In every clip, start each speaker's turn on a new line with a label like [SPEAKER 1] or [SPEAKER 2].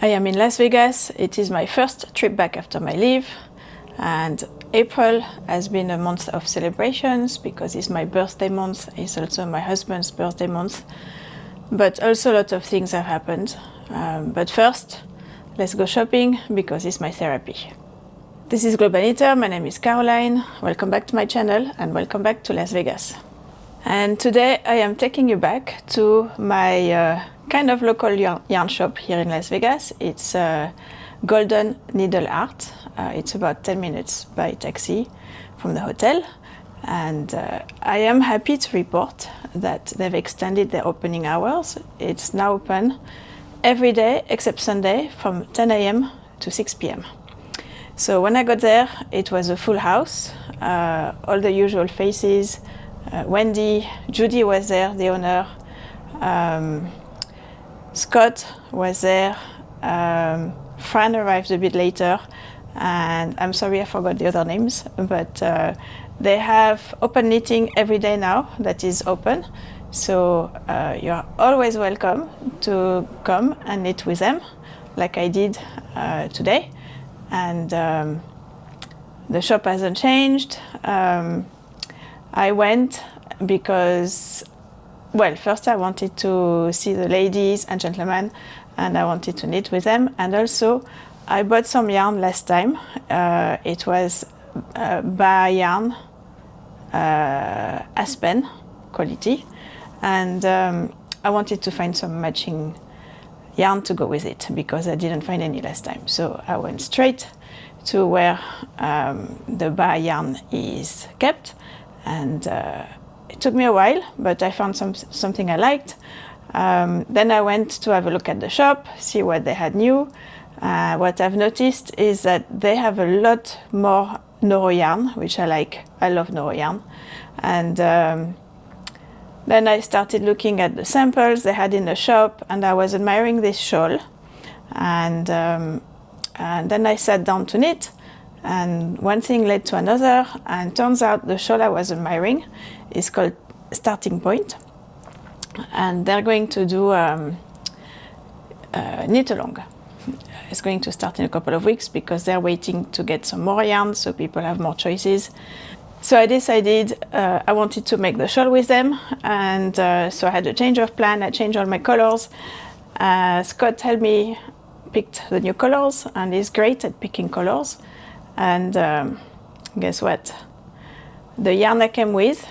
[SPEAKER 1] I am in Las Vegas. It is my first trip back after my leave, and April has been a month of celebrations because it's my birthday month. It's also my husband's birthday month, but also a lot of things have happened. But first, let's go shopping because it's my therapy. This is Globanitter. My name is Caroline. Welcome back to my channel and welcome back to Las Vegas. And today I am taking you back to my kind of local yarn shop here in Las Vegas. It's Golden Needle Art. It's about 10 minutes by taxi from the hotel. And I am happy to report that they've extended their opening hours. It's now open every day except Sunday from 10 a.m. to 6 p.m. So when I got there, it was a full house, all the usual faces. Wendy, Judy was there, the owner. Scott was there. Fran arrived a bit later, and I'm sorry I forgot the other names, but they have open knitting every day now that is open. So you're always welcome to come and knit with them, like I did today. And the shop hasn't changed. I went because, well, first I wanted to see the ladies and gentlemen, and I wanted to knit with them. And also, I bought some yarn last time. It was Ba yarn, Aspen quality, and I wanted to find some matching yarn to go with it because I didn't find any last time. So I went straight to where the Ba yarn is kept. And it took me a while, but I found something I liked. Then I went to have a look at the shop, see what they had new. What I've noticed is that they have a lot more Noro yarn, which I like. I love Noro yarn. And then I started looking at the samples they had in the shop, and I was admiring this shawl. And then I sat down to knit. And one thing led to another, and turns out the shawl I was admiring is called Starting Point, and they're going to do knit along. It's going to start in a couple of weeks because they're waiting to get some more yarn so people have more choices. So I decided I wanted to make the shawl with them, and so I had a change of plan. I changed all my colors. Scott helped me pick the new colors, and he's great at picking colors. And guess what? The yarn I came with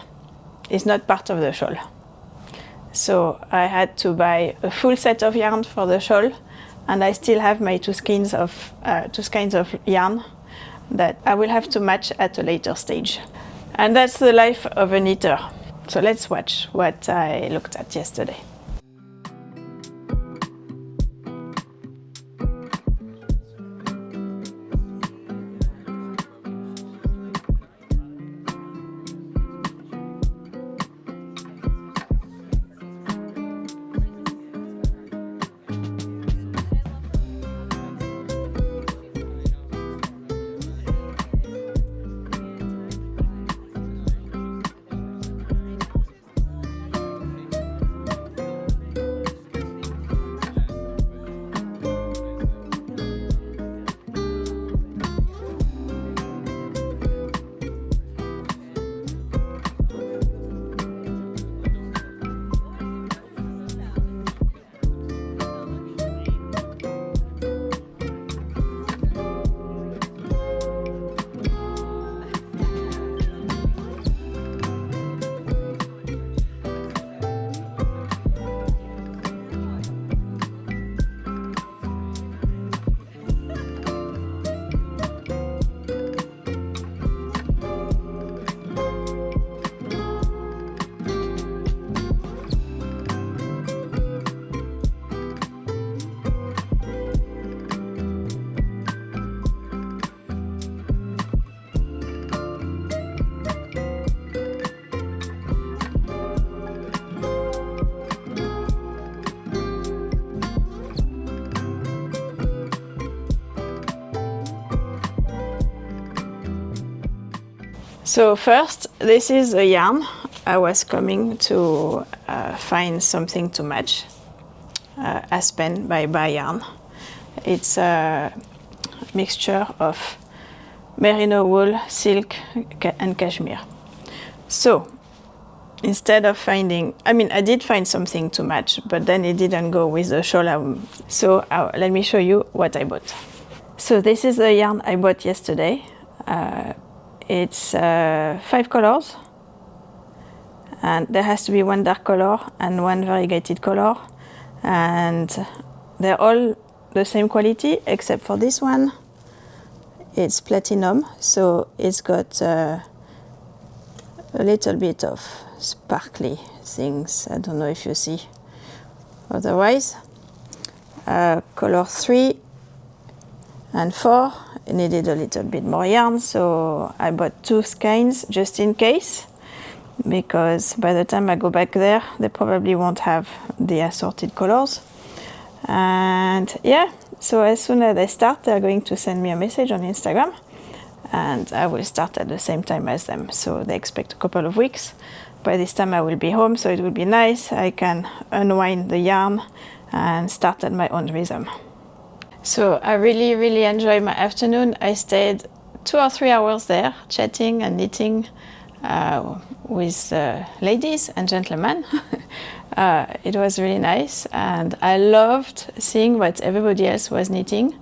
[SPEAKER 1] is not part of the shawl. So I had to buy a full set of yarn for the shawl, and I still have my two skeins of yarn that I will have to match at a later stage. And that's the life of a knitter. So let's watch what I looked at yesterday. So first, this is a yarn. I was coming to find something to match. Aspen by Yarn. It's a mixture of merino wool, silk, and cashmere. So instead of finding, I mean, I did find something to match, but then it didn't go with the shawl. So let me show you what I bought. So this is the yarn I bought yesterday. It's 5 colors, and there has to be one dark color and one variegated color, and they're all the same quality except for this one. It's platinum, so it's got a little bit of sparkly things. I don't know if you see. Otherwise, color 3 and 4 needed a little bit more yarn, so I bought 2 skeins just in case, because by the time I go back there, they probably won't have the assorted colors. And yeah, so as soon as they start, they're going to send me a message on Instagram, and I will start at the same time as them. So they expect a couple of weeks. By this time I will be home, so it will be nice. I can unwind the yarn and start at my own rhythm. So I really enjoyed my afternoon. I stayed 2 or 3 hours there chatting and knitting with ladies and gentlemen. It was really nice, and I loved seeing what everybody else was knitting.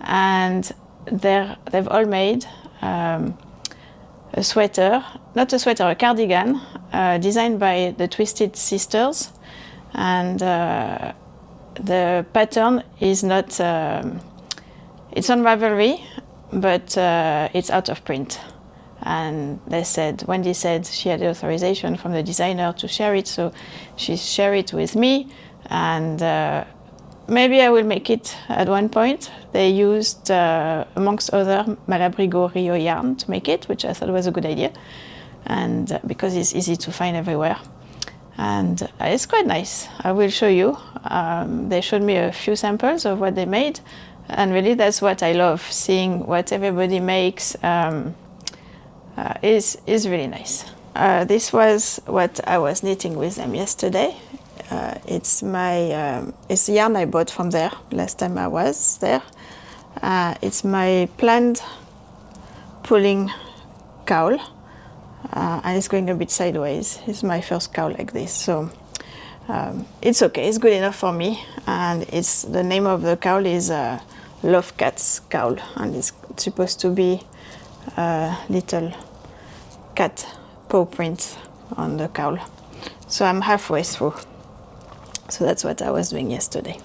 [SPEAKER 1] And they've all made a sweater, not a sweater, a cardigan, designed by the Twisted Sisters. And the pattern is not, it's on Ravelry, but it's out of print. And they said, Wendy said she had the authorization from the designer to share it, so she shared it with me, and maybe I will make it at one point. They used, amongst other, Malabrigo Rio yarn to make it, which I thought was a good idea, and because it's easy to find everywhere. And it's quite nice. I will show you. They showed me a few samples of what they made, and really that's what I love, seeing what everybody makes. Is really nice. This was what I was knitting with them yesterday. It's it's the yarn I bought from there last time I was there. It's my planned pulling cowl, and it's going a bit sideways. It's my first cowl like this, so it's okay. It's good enough for me, and it's the name of the cowl is Love Cats Cowl, and it's supposed to be little cat paw prints on the cowl. So I'm halfway through. So that's what I was doing yesterday.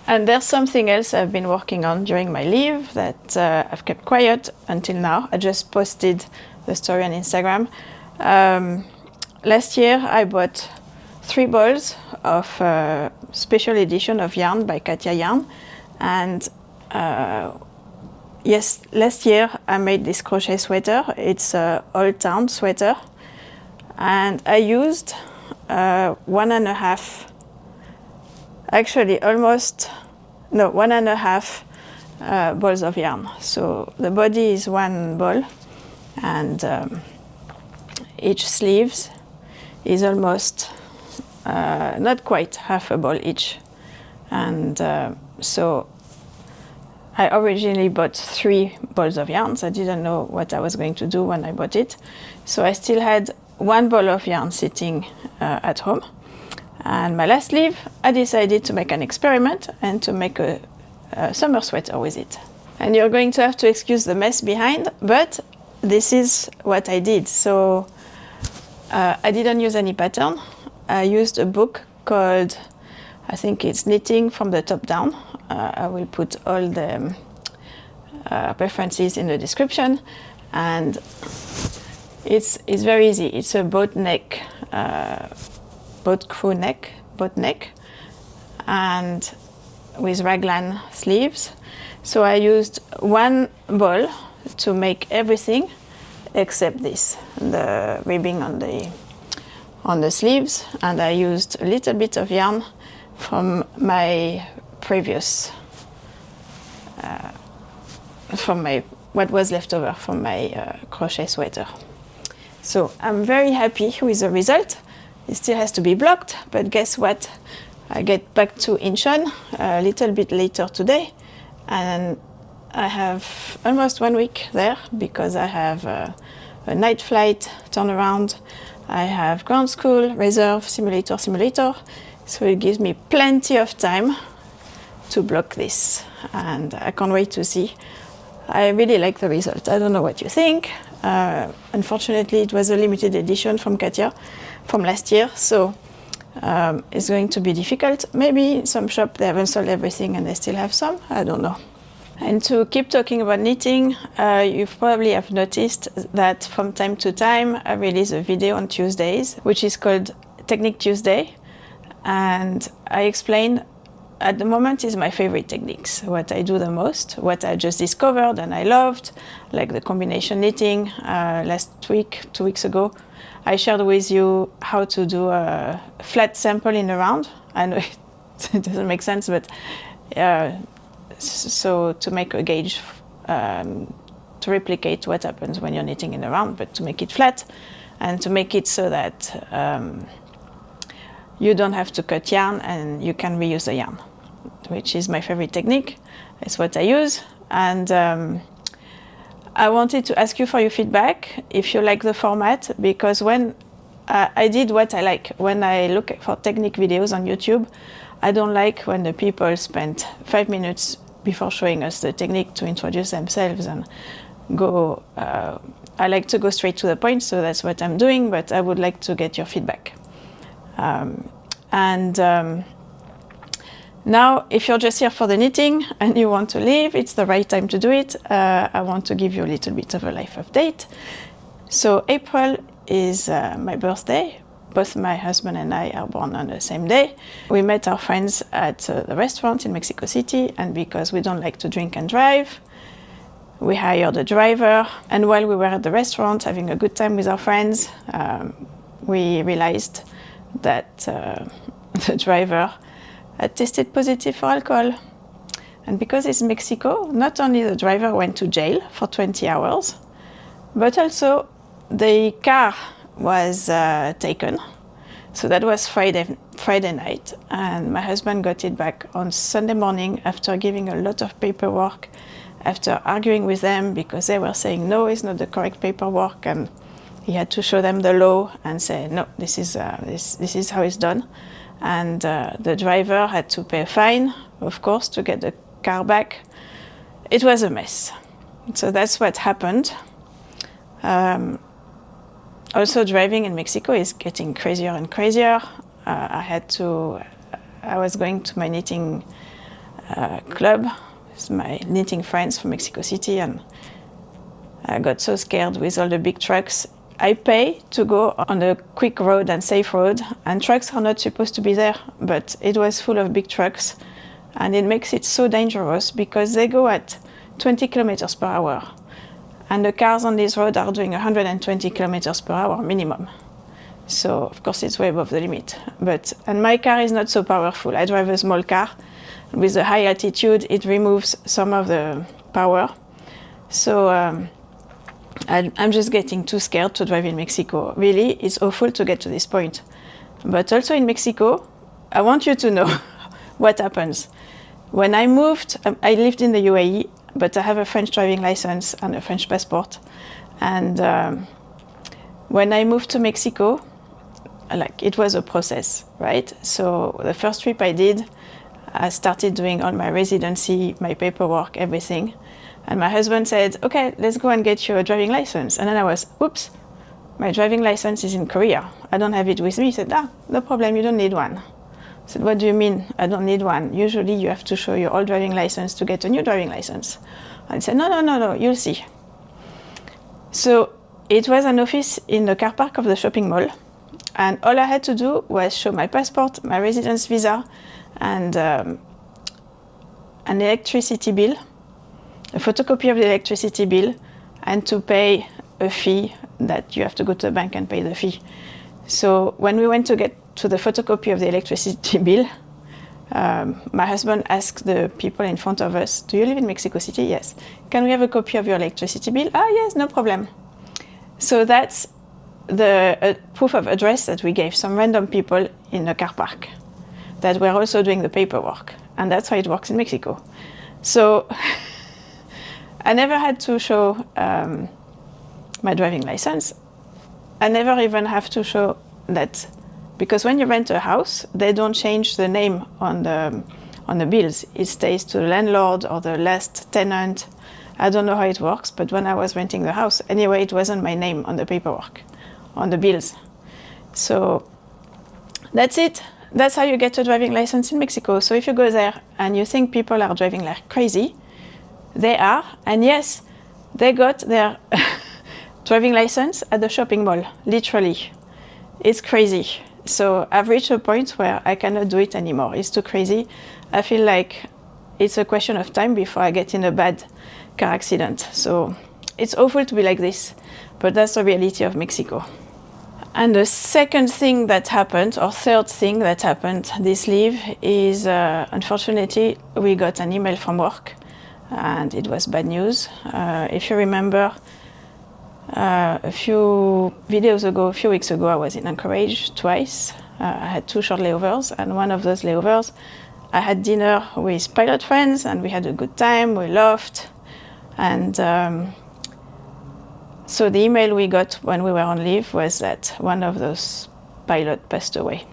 [SPEAKER 1] And there's something else I've been working on during my leave that I've kept quiet until now. I just posted the story on Instagram. Last year I bought 3 balls of special edition of yarn by Katia Yarn, and yes, last year I made this crochet sweater. It's a Old Town sweater, and I used 1.5, actually almost, no, 1.5 balls of yarn. So the body is 1 ball, and each sleeves is almost, not quite half a ball each. And so I originally bought 3 balls of yarns. I didn't know what I was going to do when I bought it. So I still had 1 ball of yarn sitting at home. And my last leave, I decided to make an experiment and to make a summer sweater with it. And you're going to have to excuse the mess behind, but this is what I did. So I didn't use any pattern. I used a book called, I think it's Knitting from the Top Down. I will put all the references in the description, and it's very easy. It's a boat neck, boat neck, and with raglan sleeves. So I used 1 ball to make everything except this, the ribbing on the sleeves, and I used a little bit of yarn from my previous, what was left over from my crochet sweater. So I'm very happy with the result. It still has to be blocked, but guess what? I get back to Incheon a little bit later today, and I have almost 1 week there because I have a night flight turnaround. I have ground school, reserve, simulator. So it gives me plenty of time to block this, and I can't wait to see. I really like the result. I don't know what you think. Unfortunately, it was a limited edition from Katia from last year, so it's going to be difficult. Maybe in some shop they haven't sold everything and they still have some. I don't know. And to keep talking about knitting, you probably have noticed that from time to time I release a video on Tuesdays, which is called Technique Tuesday. And I explain, at the moment, is my favorite techniques, what I do the most, what I just discovered and I loved, like the combination knitting. Last week, 2 weeks ago, I shared with you how to do a flat sample in a round. I know it doesn't make sense, but so to make a gauge, to replicate what happens when you're knitting in a round, but to make it flat and to make it so that you don't have to cut yarn and you can reuse the yarn, which is my favorite technique. It's what I use. And I wanted to ask you for your feedback, if you like the format, because when I did what I like. When I look for technique videos on YouTube, I don't like when the people spend 5 minutes before showing us the technique to introduce themselves and go. I like to go straight to the point, so that's what I'm doing, but I would like to get your feedback. Now, if you're just here for the knitting and you want to leave, it's the right time to do it. I want to give you a little bit of a life update. So April is my birthday. Both my husband and I are born on the same day. We met our friends at the restaurant in Mexico City, and because we don't like to drink and drive, we hired a driver. And while we were at the restaurant having a good time with our friends, we realized that the driver had tested positive for alcohol. And because it's Mexico, not only the driver went to jail for 20 hours, but also the car was taken. So that was Friday night, and my husband got it back on Sunday morning after giving a lot of paperwork, after arguing with them because they were saying no, it's not the correct paperwork, and he had to show them the law and say no, this is how it's done. And the driver had to pay a fine, of course, to get the car back. It was a mess. So that's what happened. Also, driving in Mexico is getting crazier and crazier. I was going to my knitting club with my knitting friends from Mexico City, and I got so scared with all the big trucks. I pay to go on a quick road and safe road, and trucks are not supposed to be there, but it was full of big trucks, and it makes it so dangerous because they go at 20 kilometers per hour. And the cars on this road are doing 120 kilometers per hour minimum. So, of course, it's way above the limit. And my car is not so powerful. I drive a small car. With the high altitude, it removes some of the power. So I'm just getting too scared to drive in Mexico. Really, it's awful to get to this point. But also in Mexico, I want you to know what happens. When I moved, I lived in the UAE, but I have a French driving license and a French passport. And when I moved to Mexico, it was a process, right? So the first trip I did, I started doing all my residency, my paperwork, everything. And my husband said, okay, let's go and get you a driving license. And then I was, oops, my driving license is in Korea. I don't have it with me. He said, no problem, you don't need one. I said, what do you mean I don't need one? Usually you have to show your old driving license to get a new driving license. And he said, no, you'll see. So it was an office in the car park of the shopping mall. And all I had to do was show my passport, my residence visa, and an electricity bill, a photocopy of the electricity bill, and to pay a fee that you have to go to the bank and pay the fee. So when we went to get to the photocopy of the electricity bill, my husband asked the people in front of us, do you live in Mexico City? Yes. Can we have a copy of your electricity bill? Yes, no problem. So that's the proof of address that we gave some random people in a car park that were also doing the paperwork. And that's how it works in Mexico. So I never had to show my driving license. I never even have to show that, because when you rent a house, they don't change the name on the bills. It stays to the landlord or the last tenant. I don't know how it works, but when I was renting the house, anyway, it wasn't my name on the paperwork, on the bills. So that's it. That's how you get a driving license in Mexico. So if you go there and you think people are driving like crazy, they are. And yes, they got their driving license at the shopping mall, literally. It's crazy. So I've reached a point where I cannot do it anymore. It's too crazy. I feel like it's a question of time before I get in a bad car accident. So it's awful to be like this, but that's the reality of Mexico. And the second thing that happened, or third thing that happened this leave, is unfortunately we got an email from work, and it was bad news. If you remember, a few weeks ago, I was in Anchorage twice. I had 2 short layovers, and one of those layovers, I had dinner with pilot friends, and we had a good time, we laughed. And so the email we got when we were on leave was that one of those pilots passed away.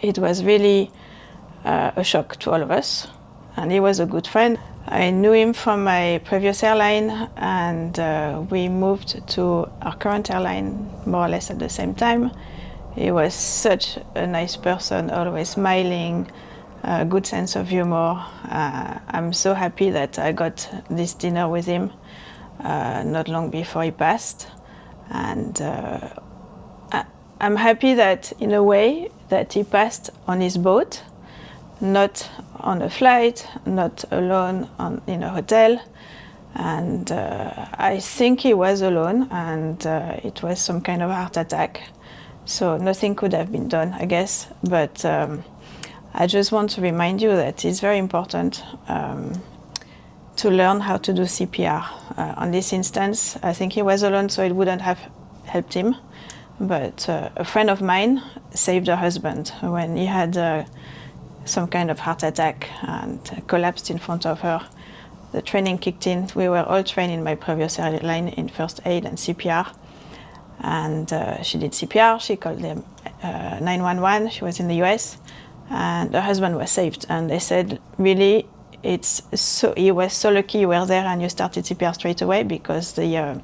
[SPEAKER 1] It was really a shock to all of us, and he was a good friend. I knew him from my previous airline, and we moved to our current airline more or less at the same time. He was such a nice person, always smiling, good sense of humor. I'm so happy that I got this dinner with him not long before he passed. And I'm happy that, in a way, that he passed on his boat, not on a flight, not alone in a hotel. And I think he was alone, and it was some kind of heart attack. So nothing could have been done, I guess. But I just want to remind you that it's very important to learn how to do CPR. On this instance, I think he was alone, so it wouldn't have helped him. But a friend of mine saved her husband when he had some kind of heart attack and collapsed in front of her. The training kicked in. We were all trained in my previous airline in first aid and CPR. And she did CPR, she called them 911, she was in the US, and her husband was saved. And they said, really, he was so lucky you were there and you started CPR straight away, because the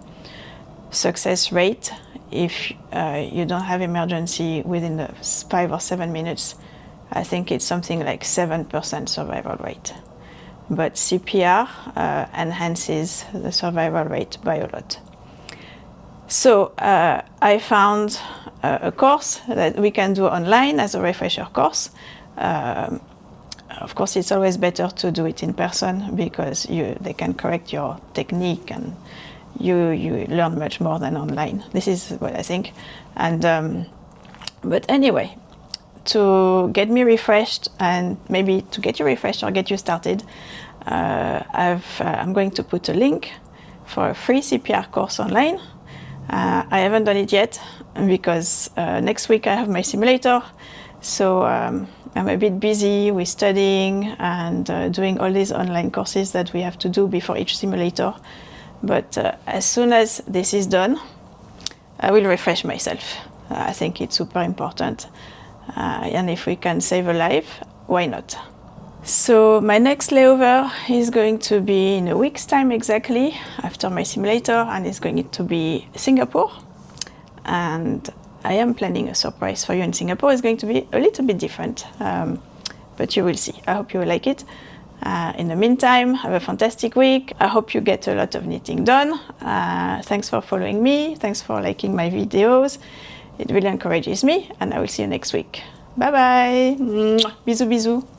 [SPEAKER 1] success rate, if you don't have emergency within the 5 or 7 minutes, I think it's something like 7% survival rate. But CPR enhances the survival rate by a lot. So I found a course that we can do online as a refresher course. Of course, it's always better to do it in person, because they can correct your technique, and you learn much more than online. This is what I think. And but anyway, to get me refreshed, and maybe to get you refreshed or get you started, I'm going to put a link for a free CPR course online. I haven't done it yet, because next week I have my simulator. So I'm a bit busy with studying and doing all these online courses that we have to do before each simulator. But as soon as this is done, I will refresh myself. I think it's super important. And if we can save a life, why not? So my next layover is going to be in a week's time exactly, after my simulator, and it's going to be Singapore. And I am planning a surprise for you in Singapore. It's going to be a little bit different, but you will see. I hope you will like it. In the meantime, have a fantastic week. I hope you get a lot of knitting done. Thanks for following me. Thanks for liking my videos. It really encourages me, and I will see you next week. Bye bye. Bisous, bisous.